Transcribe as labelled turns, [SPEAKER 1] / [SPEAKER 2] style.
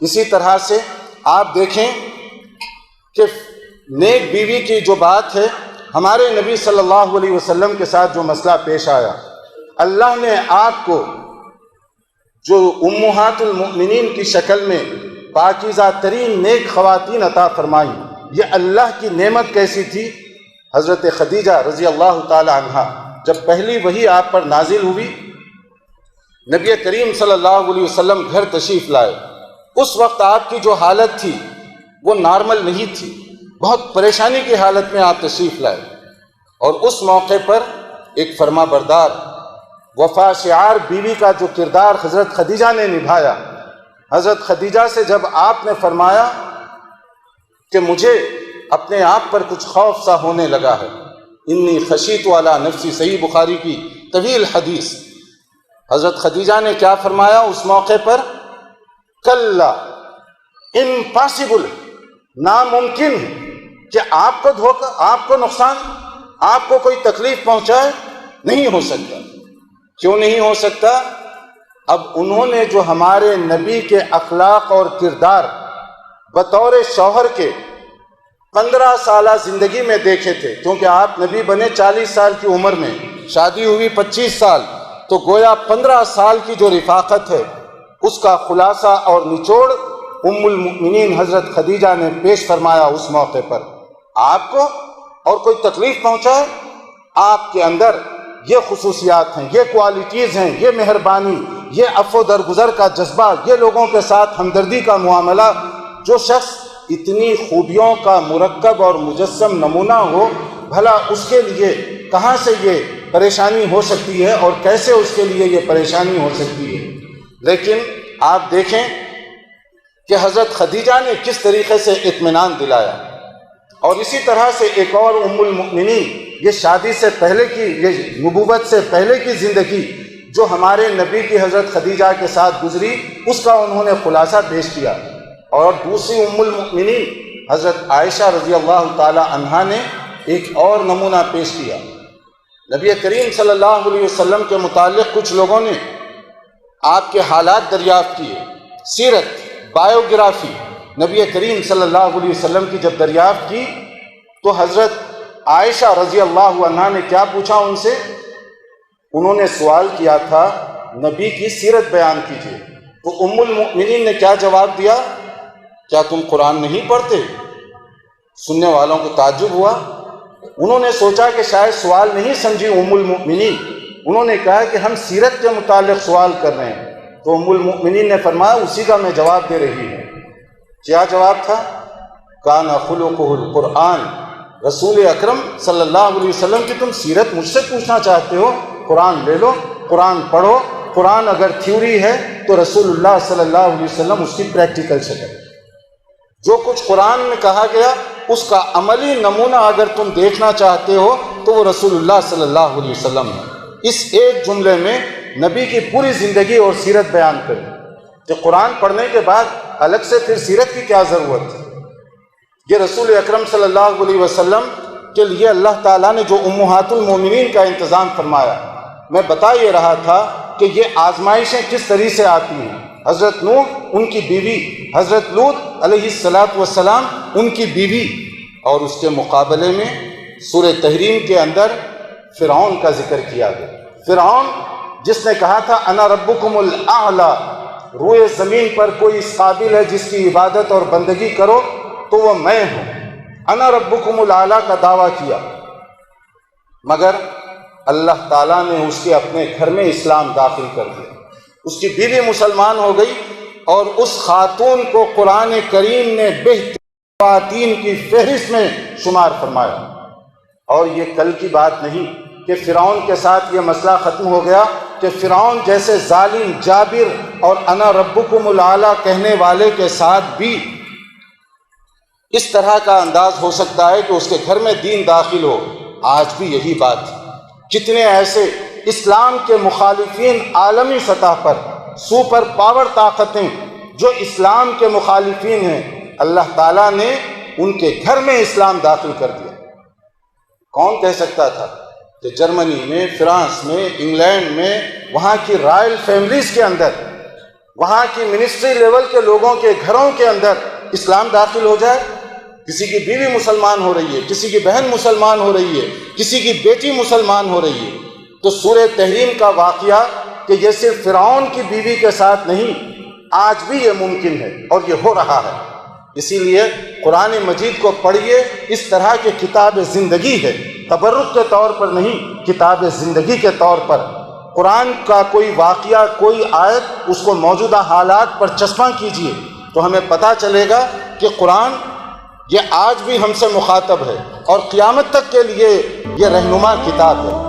[SPEAKER 1] اسی طرح سے آپ دیکھیں کہ نیک بیوی کی جو بات ہے، ہمارے نبی صلی اللہ علیہ وسلم کے ساتھ جو مسئلہ پیش آیا، اللہ نے آپ کو جو امہات المؤمنین کی شکل میں پاکیزہ ترین نیک خواتین عطا فرمائیں، یہ اللہ کی نعمت کیسی تھی۔ حضرت خدیجہ رضی اللہ تعالی عنہ جب پہلی وحی آپ پر نازل ہوئی، نبی کریم صلی اللہ علیہ وسلم گھر تشریف لائے، اس وقت آپ کی جو حالت تھی وہ نارمل نہیں تھی، بہت پریشانی کی حالت میں آپ تشریف لائے، اور اس موقع پر ایک فرما بردار وفا شعار بیوی کا جو کردار حضرت خدیجہ نے نبھایا، حضرت خدیجہ سے جب آپ نے فرمایا کہ مجھے اپنے آپ پر کچھ خوف سا ہونے لگا ہے، انی خشیت علی نفسی، صحیح بخاری کی طویل حدیث، حضرت خدیجہ نے کیا فرمایا اس موقع پر؟ کلا، امپاسبل، ناممکن ہے کہ آپ کو دھوکہ، آپ کو نقصان، آپ کو کوئی تکلیف پہنچائے، نہیں ہو سکتا۔ کیوں نہیں ہو سکتا؟ اب انہوں نے جو ہمارے نبی کے اخلاق اور کردار بطور شوہر کے 15 سالہ زندگی میں دیکھے تھے، کیونکہ آپ نبی بنے 40 سال کی عمر میں، شادی ہوئی 25 سال، تو گویا 15 سال کی جو رفاقت ہے اس کا خلاصہ اور نچوڑ ام المؤمنین حضرت خدیجہ نے پیش فرمایا اس موقع پر۔ آپ کو اور کوئی تکلیف پہنچائے، آپ کے اندر یہ خصوصیات ہیں، یہ کوالٹیز ہیں، یہ مہربانی، یہ عفو درگزر کا جذبہ، یہ لوگوں کے ساتھ ہمدردی کا معاملہ، جو شخص اتنی خوبیوں کا مرکب اور مجسم نمونہ ہو، بھلا اس کے لیے کہاں سے یہ پریشانی ہو سکتی ہے اور کیسے اس کے لیے یہ پریشانی ہو سکتی ہے۔ لیکن آپ دیکھیں کہ حضرت خدیجہ نے کس طریقے سے اطمینان دلایا، اور اسی طرح سے ایک اور ام المؤمنین، یہ شادی سے پہلے کی، یہ نبوت سے پہلے کی زندگی جو ہمارے نبی کی حضرت خدیجہ کے ساتھ گزری، اس کا انہوں نے خلاصہ پیش کیا۔ اور دوسری ام المؤمنین حضرت عائشہ رضی اللہ تعالی عنہا نے ایک اور نمونہ پیش کیا۔ نبی کریم صلی اللہ علیہ وسلم کے متعلق کچھ لوگوں نے آپ کے حالات دریافت کیے، سیرت، بایوگرافی نبی کریم صلی اللہ علیہ وسلم کی جب دریافت کی تو حضرت عائشہ رضی اللہ عنہا نے کیا پوچھا ان سے؟ انہوں نے سوال کیا تھا نبی کی سیرت بیان کیجیے، تو ام المؤمنین نے کیا جواب دیا؟ کیا تم قرآن نہیں پڑھتے؟ سننے والوں کو تعجب ہوا، انہوں نے سوچا کہ شاید سوال نہیں سمجھی ام المؤمنین، انہوں نے کہا کہ ہم سیرت کے متعلق سوال کر رہے ہیں، تو ام المؤمنین نے فرمایا اسی کا میں جواب دے رہی ہوں۔ کیا جواب تھا؟ کان خلقہ القرآن، رسول اکرم صلی اللہ علیہ وسلم کی تم سیرت مجھ سے پوچھنا چاہتے ہو؟ قرآن لے لو، قرآن پڑھو، قرآن اگر تھیوری ہے تو رسول اللہ صلی اللہ علیہ وسلم اس کی پریکٹیکل شکل، جو کچھ قرآن میں کہا گیا اس کا عملی نمونہ اگر تم دیکھنا چاہتے ہو تو وہ رسول اللہ صلی اللہ علیہ وسلم ہے۔ اس ایک جملے میں نبی کی پوری زندگی اور سیرت بیان کریں کہ قرآن پڑھنے کے بعد الگ سے پھر سیرت کی کیا ضرورت ہے۔ یہ رسول اکرم صلی اللہ علیہ وسلم کے لیے اللہ تعالیٰ نے جو امہات المومنین کا انتظام فرمایا، میں بتا یہ رہا تھا کہ یہ آزمائشیں کس طریقے سے آتی ہیں۔ حضرت نوح ان کی بیوی، حضرت لوط علیہ السلام ان کی بیوی، اور اس کے مقابلے میں سورہ تحریم کے اندر فرعون کا ذکر کیا گیا۔ فرعون جس نے کہا تھا انا ربکم الاعلی، روئے زمین پر کوئی اس قابل ہے جس کی عبادت اور بندگی کرو تو وہ میں ہوں، انا ربکم الاعلی کا دعویٰ کیا، مگر اللہ تعالیٰ نے اس کے اپنے گھر میں اسلام داخل کر دیا، اس کی بیوی مسلمان ہو گئی، اور اس خاتون کو قرآن کریم نے بہترین خواتین کی فہرست میں شمار فرمایا۔ اور یہ کل کی بات نہیں کہ فرعون کے ساتھ یہ مسئلہ ختم ہو گیا، کہ فرعون جیسے ظالم، جابر اور انا ربکم الاعلی کہنے والے کے ساتھ بھی اس طرح کا انداز ہو سکتا ہے کہ اس کے گھر میں دین داخل ہو۔ آج بھی یہی بات ہے، کتنے ایسے اسلام کے مخالفین عالمی سطح پر، سپر پاور طاقتیں جو اسلام کے مخالفین ہیں، اللہ تعالیٰ نے ان کے گھر میں اسلام داخل کر دیا۔ کون کہہ سکتا تھا کہ جرمنی میں، فرانس میں، انگلینڈ میں، وہاں کی رائل فیملیز کے اندر وہاں کی منسٹری لیول کے لوگوں کے گھروں کے اندر اسلام داخل ہو جائے، کسی کی بیوی مسلمان ہو رہی ہے، کسی کی بہن مسلمان ہو رہی ہے، کسی کی بیٹی مسلمان ہو رہی ہے، تو سورہ تحریم کا واقعہ کہ یہ صرف فرعون کی بیوی کے ساتھ نہیں، آج بھی یہ ممکن ہے اور یہ ہو رہا ہے۔ اسی لیے قرآن مجید کو پڑھیے، اس طرح کی کتاب زندگی ہے، تبرک کے طور پر نہیں، کتاب زندگی کے طور پر۔ قرآن کا کوئی واقعہ، کوئی آیت، اس کو موجودہ حالات پر چسپاں کیجیے تو ہمیں پتہ چلے گا کہ قرآن یہ آج بھی ہم سے مخاطب ہے اور قیامت تک کے لیے یہ رہنما کتاب ہے۔